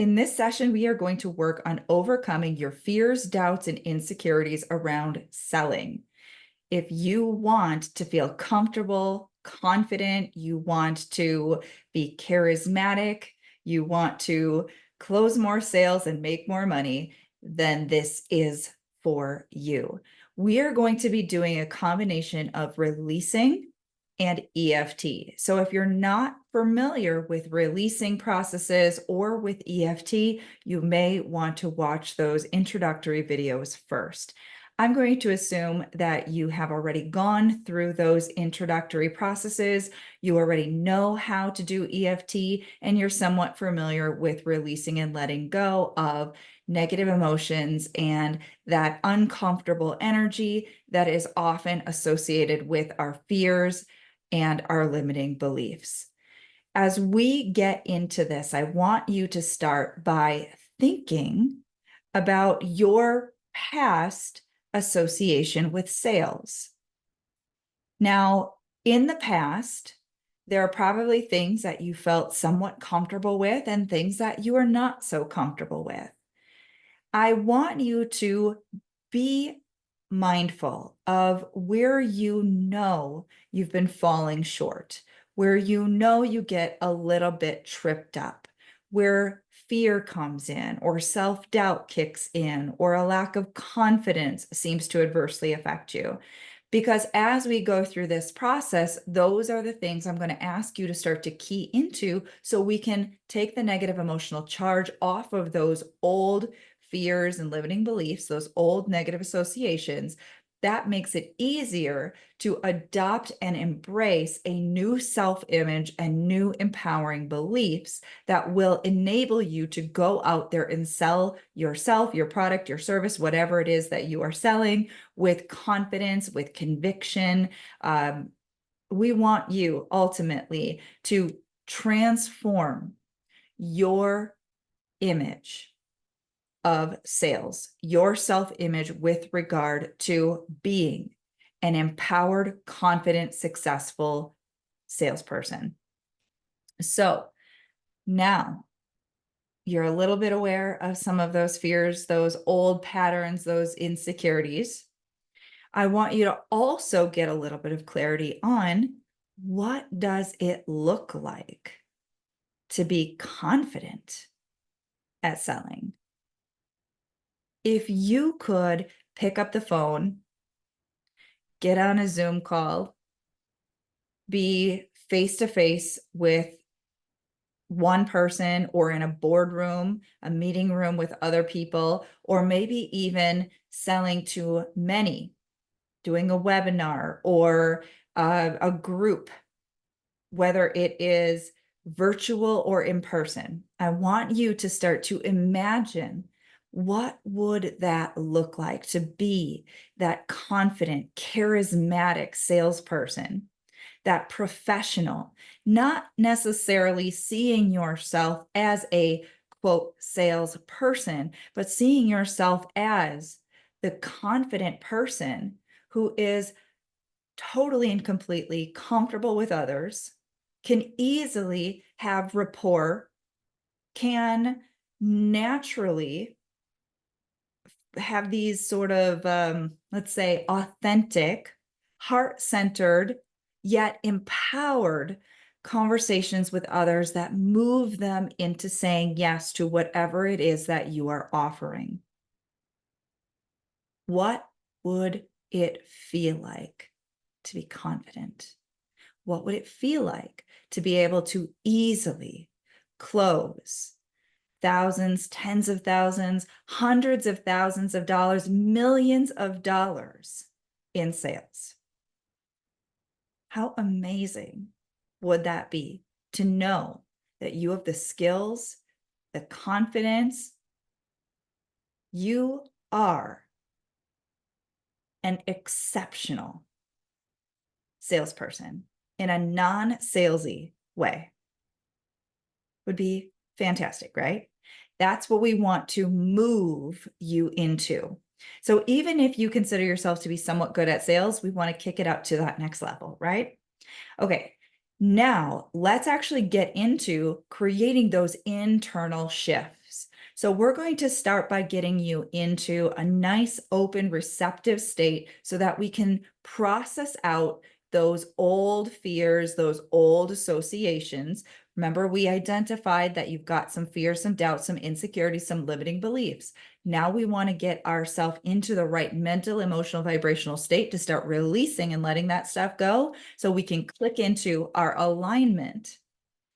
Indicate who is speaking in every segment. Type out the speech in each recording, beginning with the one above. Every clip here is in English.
Speaker 1: In this session, we are going to work on overcoming your fears, doubts, and insecurities around selling. If you want to feel comfortable, confident, you want to be charismatic, you want to close more sales and make more money, then this is for you. We are going to be doing a combination of releasing and EFT. So if you're not familiar with releasing processes or with EFT, you may want to watch those introductory videos first. I'm going to assume that you have already gone through those introductory processes. You already know how to do EFT, and you're somewhat familiar with releasing and letting go of negative emotions and that uncomfortable energy that is often associated with our fears and our limiting beliefs. As we get into this, I want you to start by thinking about your past association with sales. Now, in the past, there are probably things that you felt somewhat comfortable with and things that you are not so comfortable with. I want you to be mindful of where you know you've been falling short, where you know you get a little bit tripped up, where fear comes in or self-doubt kicks in or a lack of confidence seems to adversely affect you. Because as we go through this process, those are the things I'm going to ask you to start to key into so we can take the negative emotional charge off of those old fears and limiting beliefs, those old negative associations. That makes it easier to adopt and embrace a new self-image and new empowering beliefs that will enable you to go out there and sell yourself, your product, your service, whatever it is that you are selling, with confidence, with conviction. We want you ultimately to transform your image of sales, your self-image with regard to being an empowered, confident, successful salesperson. So now you're a little bit aware of some of those fears, those old patterns, those insecurities. I want you to also get a little bit of clarity on what does it look like to be confident at selling. If you could pick up the phone, get on a Zoom call, be face-to-face with one person or in a boardroom, a meeting room with other people, or maybe even selling to many, doing a webinar or a group, whether it is virtual or in person, I want you to start to imagine what would that look like to be that confident, charismatic salesperson, that professional, not necessarily seeing yourself as a quote salesperson, but seeing yourself as the confident person who is totally and completely comfortable with others, can easily have rapport, can naturally have these sort of, let's say, authentic, heart-centered, yet empowered conversations with others that move them into saying yes to whatever it is that you are offering. What would it feel like to be confident? What would it feel like to be able to easily close thousands, tens of thousands, hundreds of thousands of dollars, millions of dollars in sales? How amazing would that be to know that you have the skills, the confidence, you are an exceptional salesperson in a non-salesy way? Would be fantastic, right? That's what we want to move you into. So even if you consider yourself to be somewhat good at sales, we want to kick it up to that next level, right? Okay, now let's actually get into creating those internal shifts. So we're going to start by getting you into a nice, open, receptive state so that we can process out those old fears, those old associations. Remember, we identified that you've got some fears, some doubts, some insecurities, some limiting beliefs. Now we want to get ourselves into the right mental, emotional, vibrational state to start releasing and letting that stuff go so we can click into our alignment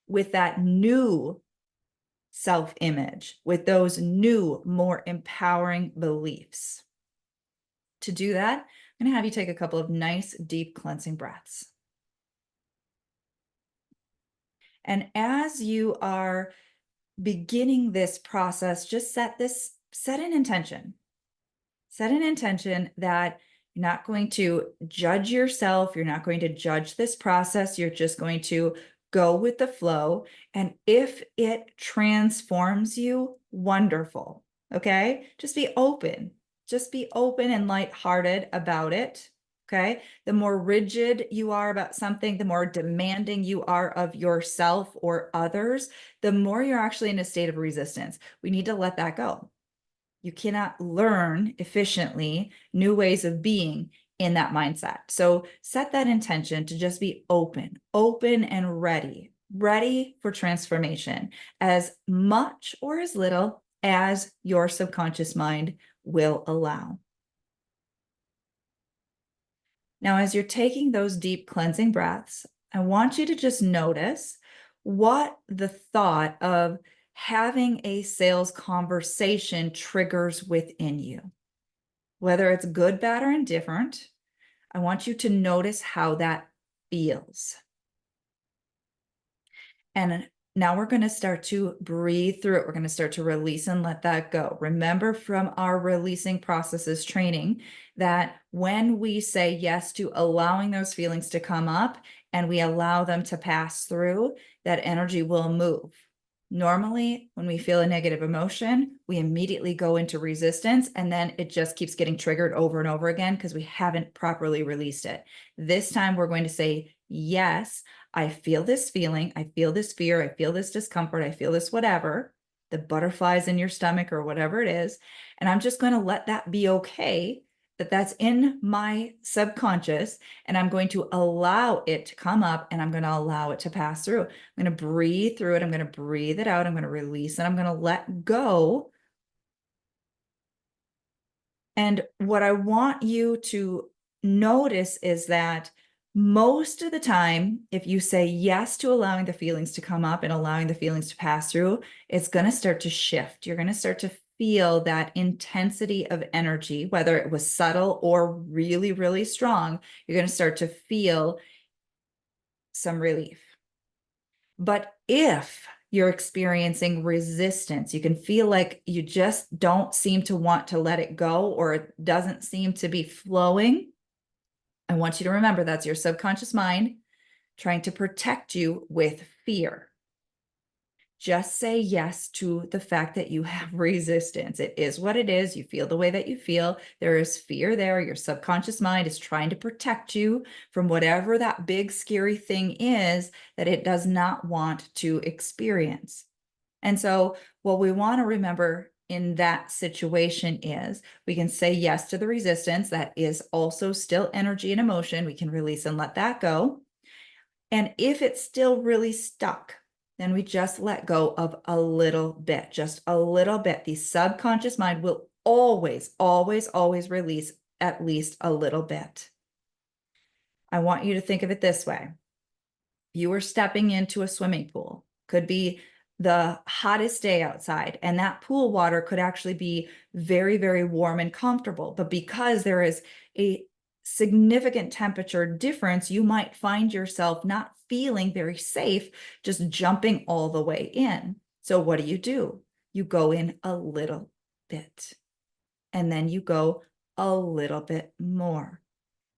Speaker 1: with that new self-image, with those new, more empowering beliefs. To do that, I'm going to have you take a couple of nice, deep cleansing breaths. And as you are beginning this process, just set an intention. Set an intention that you're not going to judge yourself. You're not going to judge this process. You're just going to go with the flow. And if it transforms you, wonderful. Okay. Just be open. Just be open and lighthearted about it. Okay. The more rigid you are about something, the more demanding you are of yourself or others, the more you're actually in a state of resistance. We need to let that go. You cannot learn efficiently new ways of being in that mindset. So set that intention to just be open and ready for transformation, as much or as little as your subconscious mind will allow. Now, as you're taking those deep cleansing breaths, I want you to just notice what the thought of having a sales conversation triggers within you. Whether it's good, bad, or indifferent, I want you to notice how that feels. And now we're going to start to breathe through it. We're going to start to release and let that go. Remember from our releasing processes training that when we say yes to allowing those feelings to come up and we allow them to pass through, that energy will move. Normally, when we feel a negative emotion, we immediately go into resistance, and then it just keeps getting triggered over and over again because we haven't properly released it. This time, we're going to say, yes, I feel this feeling, I feel this fear, I feel this discomfort, I feel this whatever, the butterflies in your stomach or whatever it is, and I'm just going to let that be okay, that that's in my subconscious, and I'm going to allow it to come up, and I'm going to allow it to pass through. I'm going to breathe through it. I'm going to breathe it out. I'm going to release it. I'm going to let go. And what I want you to notice is that most of the time, if you say yes to allowing the feelings to come up and allowing the feelings to pass through, it's going to start to shift. You're going to start to feel that intensity of energy, whether it was subtle or really, really strong. You're going to start to feel some relief. But if you're experiencing resistance, you can feel like you just don't seem to want to let it go, or it doesn't seem to be flowing, I want you to remember that's your subconscious mind trying to protect you with fear. Just say yes to the fact that you have resistance. It is what it is. You feel the way that you feel. There is fear there. Your subconscious mind is trying to protect you from whatever that big, scary thing is that it does not want to experience. And so what we want to remember in that situation is we can say yes to the resistance. That is also still energy and emotion. We can release and let that go. And if it's still really stuck, then we just let go of a little bit, just a little bit. The subconscious mind will always, always, always release at least a little bit. I want you to think of it this way. You are stepping into a swimming pool. Could be the hottest day outside, and that pool water could actually be very, very warm and comfortable. But because there is a significant temperature difference, you might find yourself not feeling very safe just jumping all the way in. So what do? You go in a little bit, and then you go a little bit more,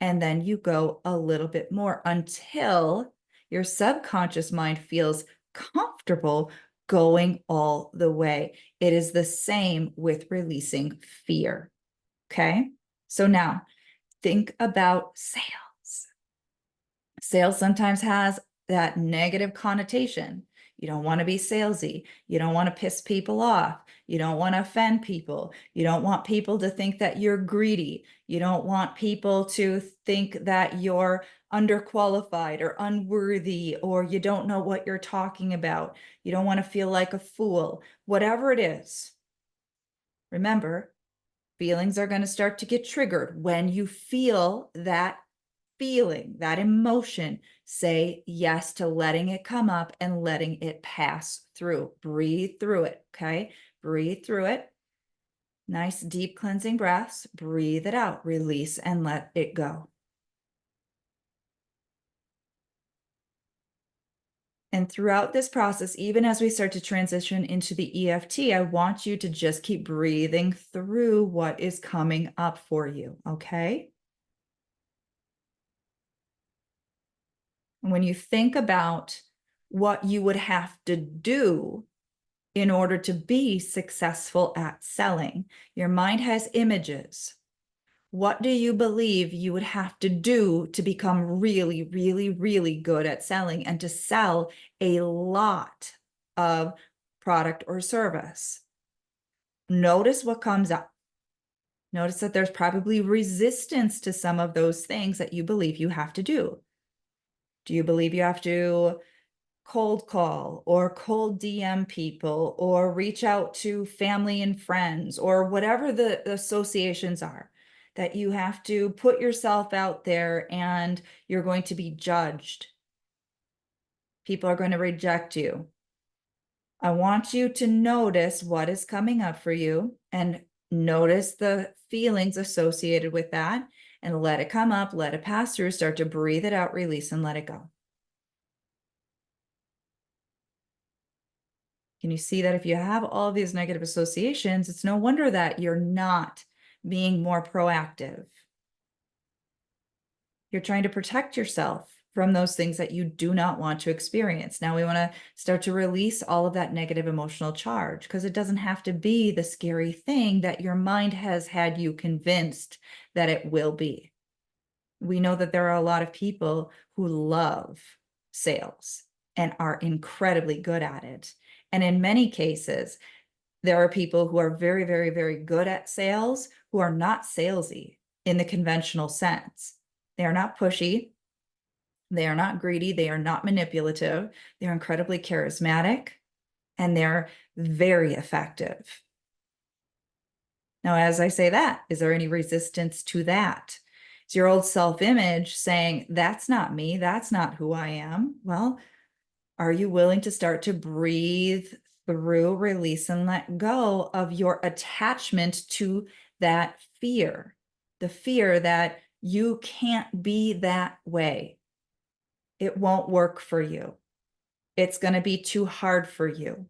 Speaker 1: and then you go a little bit more until your subconscious mind feels comfortable going all the way. It is the same with releasing fear. Okay. So now think about sales. Sales sometimes has that negative connotation. You don't want to be salesy. You don't want to piss people off. You don't want to offend people. You don't want people to think that you're greedy. You don't want people to think that you're underqualified or unworthy, or you don't know what you're talking about. You don't want to feel like a fool. Whatever it is, remember, feelings are going to start to get triggered. When you feel that feeling, that emotion, say yes to letting it come up and letting it pass through. Breathe through it, okay? Breathe through it. Nice deep cleansing breaths. Breathe it out, release, and let it go. And throughout this process, even as we start to transition into the EFT, I want you to just keep breathing through what is coming up for you, okay? And when you think about what you would have to do in order to be successful at selling, your mind has images. What do you believe you would have to do to become really, really, really good at selling and to sell a lot of product or service? Notice what comes up. Notice that there's probably resistance to some of those things that you believe you have to do. Do you believe you have to cold call or cold DM people or reach out to family and friends or whatever the associations are, that you have to put yourself out there and you're going to be judged? People are going to reject you. I want you to notice what is coming up for you and notice the feelings associated with that and let it come up, let it pass through, start to breathe it out, release, and let it go. Can you see that if you have all these negative associations, it's no wonder that you're not being more proactive. You're trying to protect yourself from those things that you do not want to experience. Now we want to start to release all of that negative emotional charge, because it doesn't have to be the scary thing that your mind has had you convinced that it will be. We know that there are a lot of people who love sales and are incredibly good at it. And in many cases, there are people who are very, very, very good at sales who are not salesy in the conventional sense. They are not pushy. They are not greedy. They are not manipulative. They're incredibly charismatic and they're very effective. Now, as I say that, is there any resistance to that? Is your old self-image saying, that's not me, that's not who I am? Well, are you willing to start to breathe through, release, and let go of your attachment to that fear? The fear that you can't be that way. It won't work for you. It's going to be too hard for you.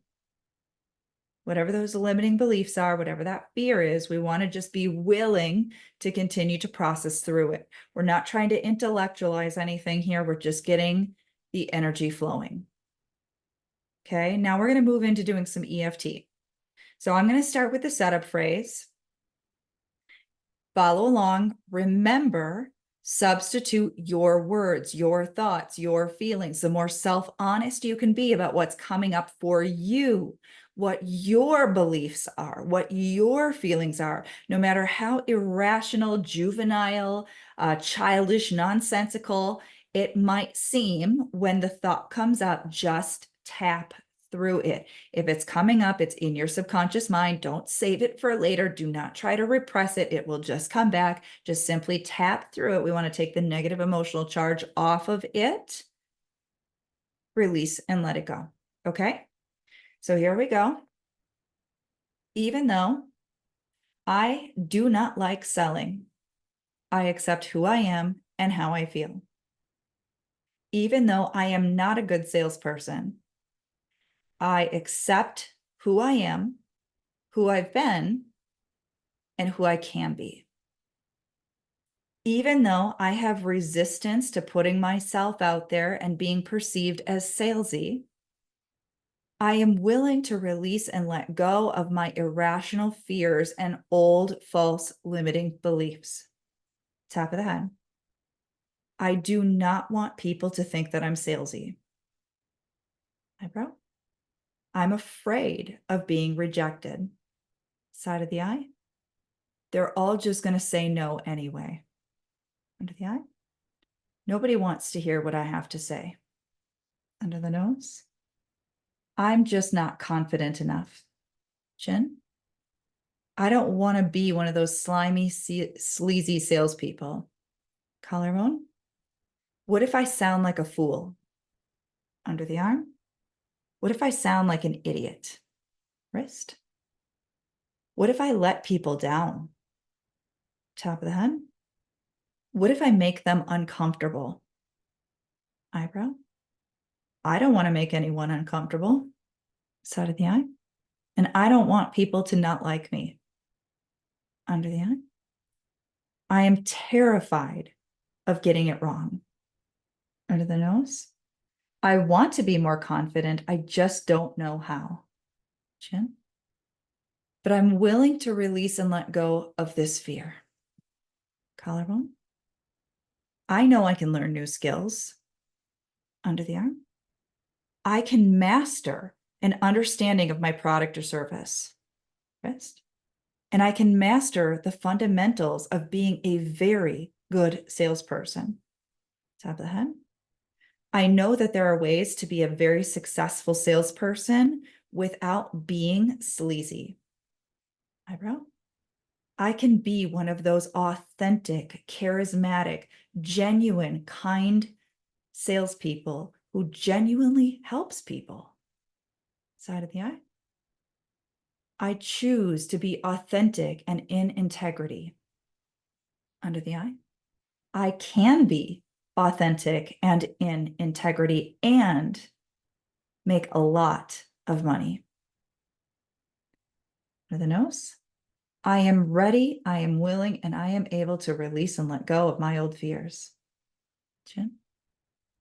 Speaker 1: Whatever those limiting beliefs are, whatever that fear is, we want to just be willing to continue to process through it. We're not trying to intellectualize anything here. We're just getting the energy flowing. Okay, now we're going to move into doing some EFT. So I'm going to start with the setup phrase. Follow along. Remember, substitute your words, your thoughts, your feelings. The more self-honest you can be about what's coming up for you, what your beliefs are, what your feelings are, no matter how irrational, juvenile, childish, nonsensical it might seem when the thought comes up, just tap through it. If it's coming up, it's in your subconscious mind. Don't save it for later. Do not try to repress it. It will just come back. Just simply tap through it. We want to take the negative emotional charge off of it, release, and let it go. Okay? So here we go. Even though I do not like selling, I accept who I am and how I feel. Even though I am not a good salesperson, I accept who I am, who I've been, and who I can be. Even though I have resistance to putting myself out there and being perceived as salesy, I am willing to release and let go of my irrational fears and old false limiting beliefs. Top of the head. I do not want people to think that I'm salesy. Eyebrow. I'm afraid of being rejected. Side of the eye. They're all just going to say no anyway. Under the eye. Nobody wants to hear what I have to say. Under the nose. I'm just not confident enough. Chin. I don't want to be one of those slimy, sleazy salespeople. Collarbone. What if I sound like a fool? Under the arm. What if I sound like an idiot? Wrist. What if I let people down? Top of the head. What if I make them uncomfortable? Eyebrow. I don't want to make anyone uncomfortable. Side of the eye. And I don't want people to not like me. Under the eye. I am terrified of getting it wrong. Under the nose. I want to be more confident. I just don't know how. Chin. But I'm willing to release and let go of this fear. Collarbone. I know I can learn new skills. Under the arm. I can master an understanding of my product or service. Wrist. And I can master the fundamentals of being a very good salesperson. Top of the head. I know that there are ways to be a very successful salesperson without being sleazy. Eyebrow. I can be one of those authentic, charismatic, genuine, kind salespeople who genuinely helps people. Side of the eye. I choose to be authentic and in integrity. Under the eye. I can be authentic and in integrity and make a lot of money. Under the nose. I am ready, I am willing, and I am able to release and let go of my old fears. Chin.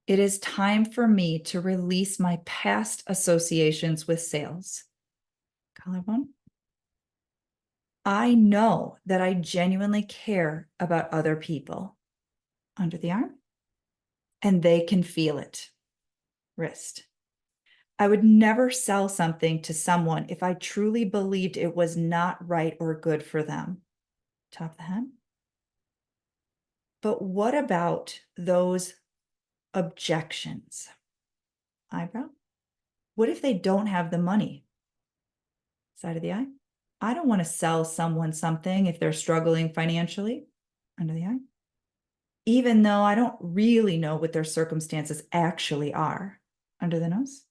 Speaker 1: It is time for me to release my past associations with sales. Collarbone. I know that I genuinely care about other people. Under the arm. And they can feel it. Wrist. I would never sell something to someone if I truly believed it was not right or good for them. Top of the head. But what about those objections? Eyebrow. What if they don't have the money? Side of the eye. I don't want to sell someone something if they're struggling financially. Under the eye. Even though I don't really know what their circumstances actually are. Under the nose.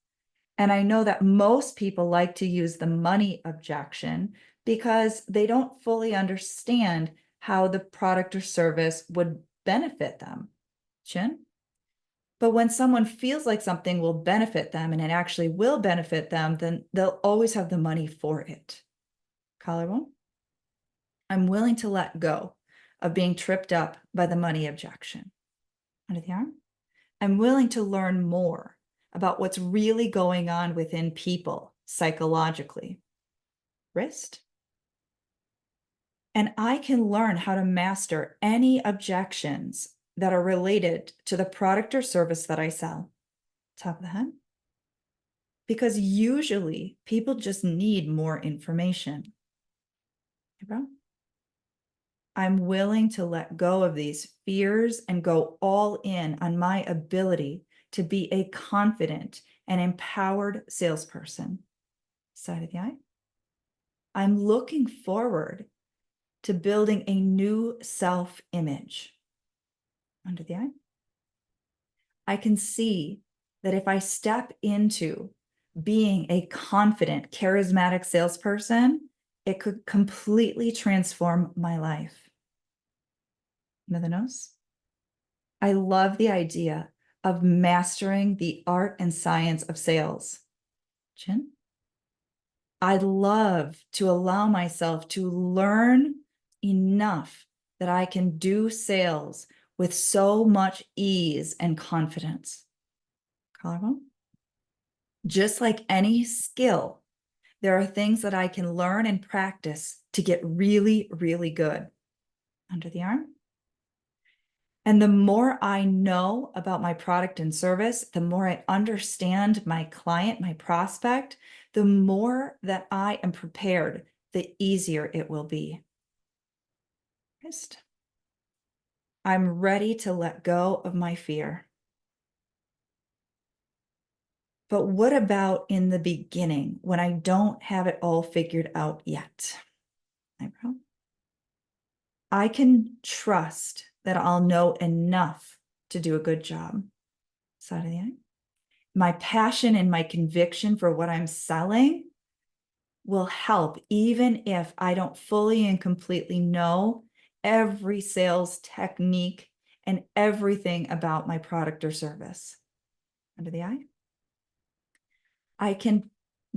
Speaker 1: And I know that most people like to use the money objection because they don't fully understand how the product or service would benefit them. Chin. But when someone feels like something will benefit them and it actually will benefit them, then they'll always have the money for it. Collarbone. I'm willing to let go of being tripped up by the money objection. Under the arm. I'm willing to learn more about what's really going on within people psychologically. Wrist. And I can learn how to master any objections that are related to the product or service that I sell. Top of the head. Because usually people just need more information. Eyebrow. I'm willing to let go of these fears and go all in on my ability to be a confident and empowered salesperson. Side of the eye. I'm looking forward to building a new self-image. Under the eye. I can see that if I step into being a confident, charismatic salesperson, it could completely transform my life. Under the nose. I love the idea of mastering the art and science of sales. Chin. I'd love to allow myself to learn enough that I can do sales with so much ease and confidence. Collarbone. Just like any skill, there are things that I can learn and practice to get really, really good. Under the arm. And the more I know about my product and service, the more I understand my client, my prospect, the more that I am prepared, the easier it will be. I'm ready to let go of my fear. But what about in the beginning when I don't have it all figured out yet? Eyebrow. I can trust that I'll know enough to do a good job. Side of the eye. My passion and my conviction for what I'm selling will help, even if I don't fully and completely know every sales technique and everything about my product or service. Under the eye. I can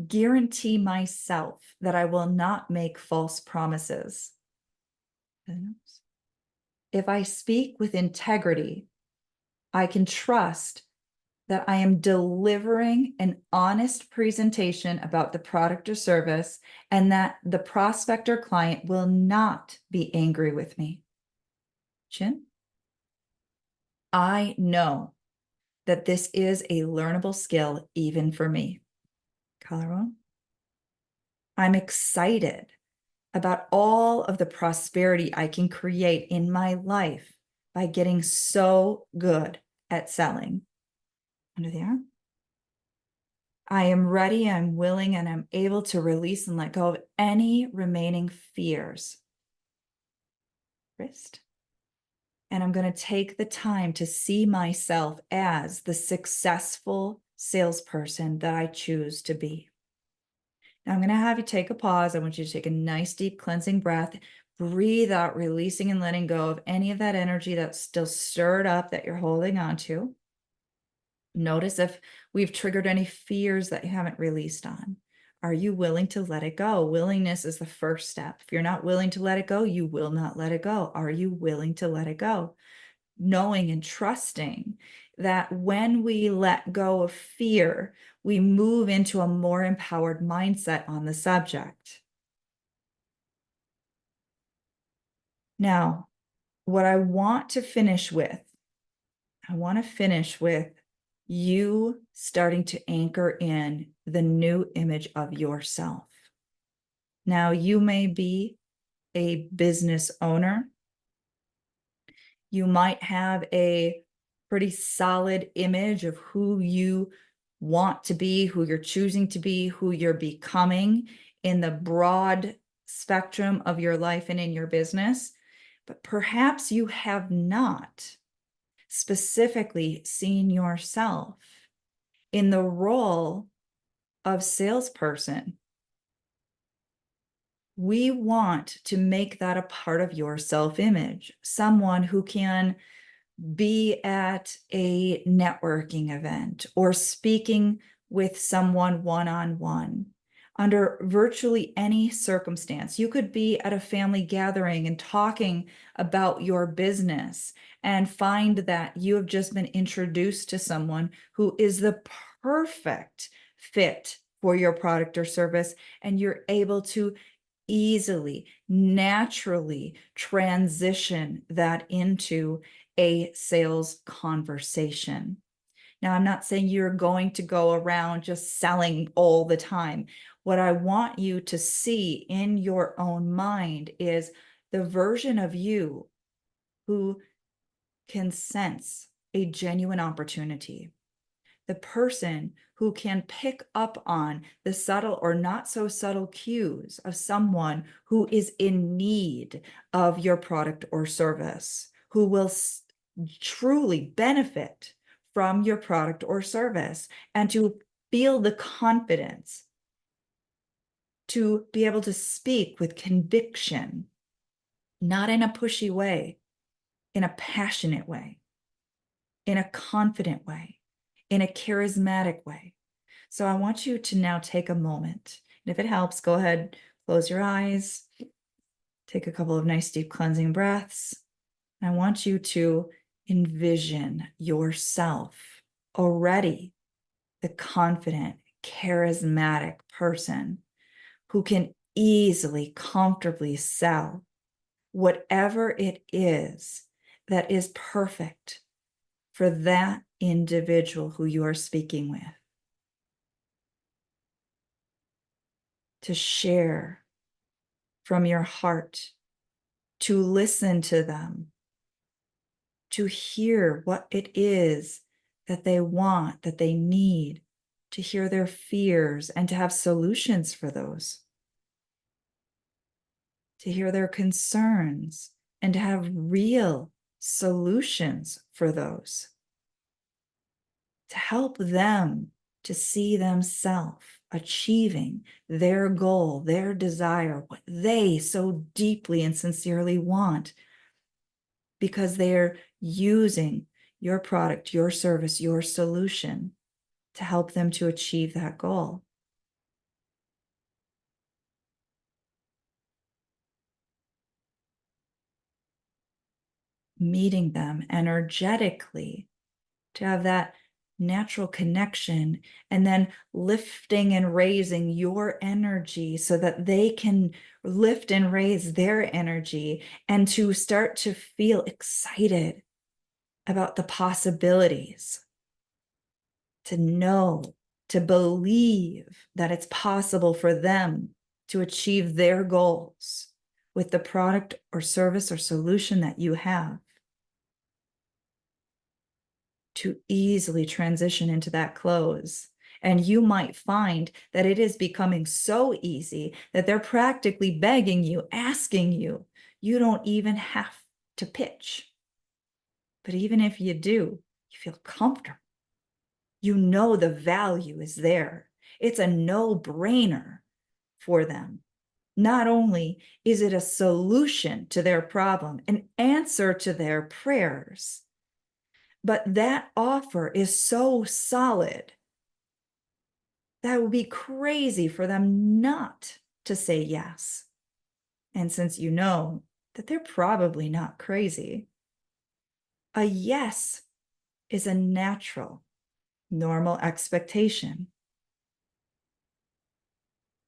Speaker 1: guarantee myself that I will not make false promises. If I speak with integrity, I can trust that I am delivering an honest presentation about the product or service and that the prospect or client will not be angry with me. Chin. I know that this is a learnable skill even for me. Collarbone. I'm excited about all of the prosperity I can create in my life by getting so good at selling. Under the arm. I am ready, I'm willing, and I'm able to release and let go of any remaining fears. Wrist. And I'm going to take the time to see myself as the successful salesperson that I choose to be. Now I'm going to have you take a pause. I want you to take a nice deep cleansing breath. Breathe out, releasing and letting go of any of that energy that's still stirred up that you're holding on to. Notice if we've triggered any fears that you haven't released on. Are you willing to let it go? Willingness is the first step. If you're not willing to let it go, you will not let it go. Are you willing to let it go? Knowing and trusting that when we let go of fear, we move into a more empowered mindset on the subject. Now, what I want to finish with, you starting to anchor in the new image of yourself. Now, you may be a business owner. You might have a pretty solid image of who you want to be, who you're choosing to be, who you're becoming in the broad spectrum of your life and in your business. But perhaps you have not specifically seen yourself in the role of salesperson. We want to make that a part of your self-image, someone who can be at a networking event or speaking with someone one-on-one under virtually any circumstance. You could be at a family gathering and talking about your business and find that you have just been introduced to someone who is the perfect fit for your product or service, and you're able to easily, naturally transition that into a sales conversation. Now, I'm not saying you're going to go around just selling all the time. What I want you to see in your own mind is the version of you who can sense a genuine opportunity. The person who can pick up on the subtle or not so subtle cues of someone who is in need of your product or service, who will truly benefit from your product or service, and to feel the confidence to be able to speak with conviction, not in a pushy way, in a passionate way, in a confident way, in a charismatic way. So I want you to now take a moment. And if it helps, go ahead, close your eyes, take a couple of nice deep cleansing breaths. And I want you to envision yourself already the confident, charismatic person who can easily, comfortably sell whatever it is that is perfect for that individual who you are speaking with. to share from your heart, to listen to them, to hear what it is that they want, that they need, to hear their fears and to have solutions for those, to hear their concerns and to have real solutions for those, to help them to see themselves achieving their goal, their desire, what they so deeply and sincerely want, because they're using your product, your service, your solution to help them to achieve that goal. Meeting them energetically to have that natural connection, and then lifting and raising your energy so that they can lift and raise their energy, and to start to feel excited about the possibilities, to know, to believe that it's possible for them to achieve their goals with the product or service or solution that you have, to easily transition into that close. And you might find that it is becoming so easy that they're practically begging you, asking you. You don't even have to pitch. But even if you do, you feel comfortable. You know the value is there. It's a no-brainer for them. Not only is it a solution to their problem, an answer to their prayers, but that offer is so solid that it would be crazy for them not to say yes. And since you know that they're probably not crazy, a yes is a natural, normal expectation.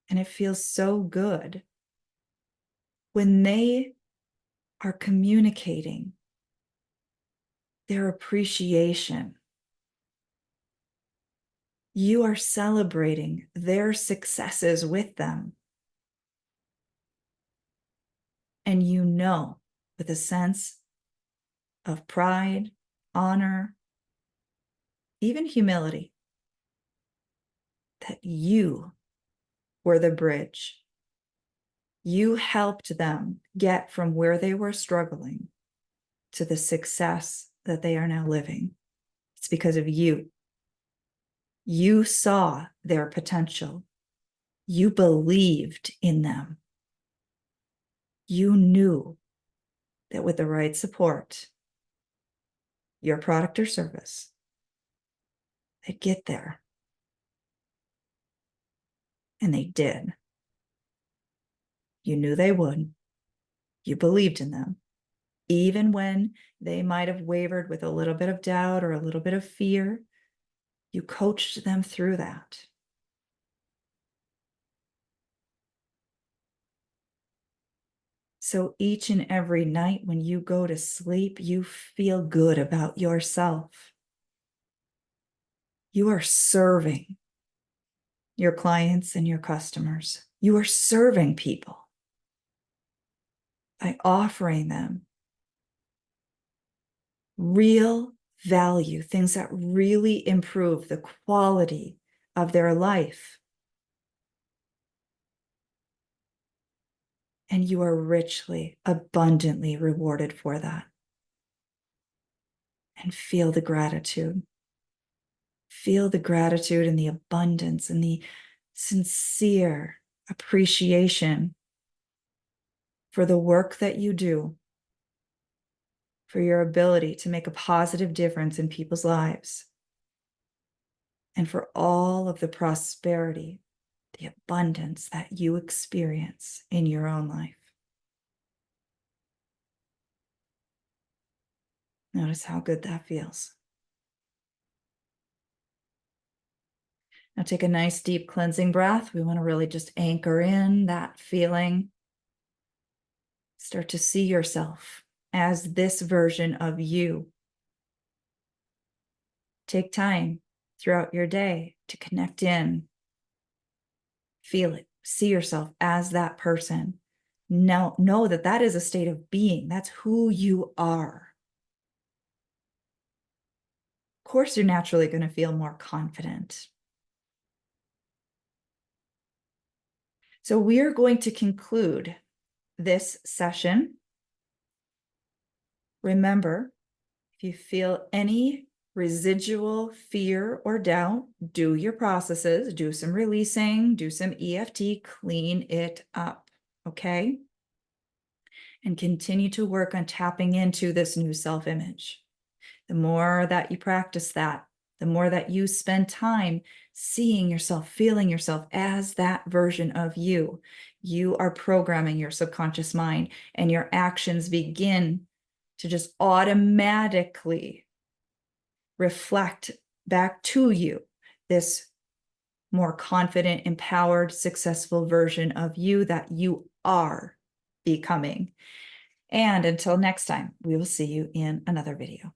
Speaker 1: And it feels so good when they are communicating their appreciation. You are celebrating their successes with them. And you know, with a sense of pride, honor, even humility, that you were the bridge. You helped them get from where they were struggling to the success that they are now living. It's because of you. You saw their potential. You believed in them. You knew that with the right support, your product or service, they'd get there. And they did. You knew they would. You believed in them. Even when they might have wavered with a little bit of doubt or a little bit of fear, you coached them through that. So each and every night when you go to sleep, you feel good about yourself. You are serving your clients and your customers. You are serving people by offering them real value, things that really improve the quality of their life. And you are richly, abundantly rewarded for that. And feel the gratitude. Feel the gratitude and the abundance and the sincere appreciation for the work that you do, for your ability to make a positive difference in people's lives, and for all of the prosperity, the abundance that you experience in your own life. Notice how good that feels. Now take a nice deep cleansing breath. We want to really just anchor in that feeling. Start to see yourself as this version of you. Take time throughout your day to connect in. Feel it. see yourself as that person. Know that that is a state of being. That's who you are. Of course, you're naturally going to feel more confident. So we are going to conclude this session. Remember, if you feel any residual fear or doubt, do your processes, do some releasing, do some EFT, clean it up, okay? And continue to work on tapping into this new self-image. The more that you practice that, the more that you spend time seeing yourself, feeling yourself as that version of you, you are programming your subconscious mind, and your actions begin to just automatically reflect back to you this more confident, empowered, successful version of you that you are becoming. And until next time, we will see you in another video.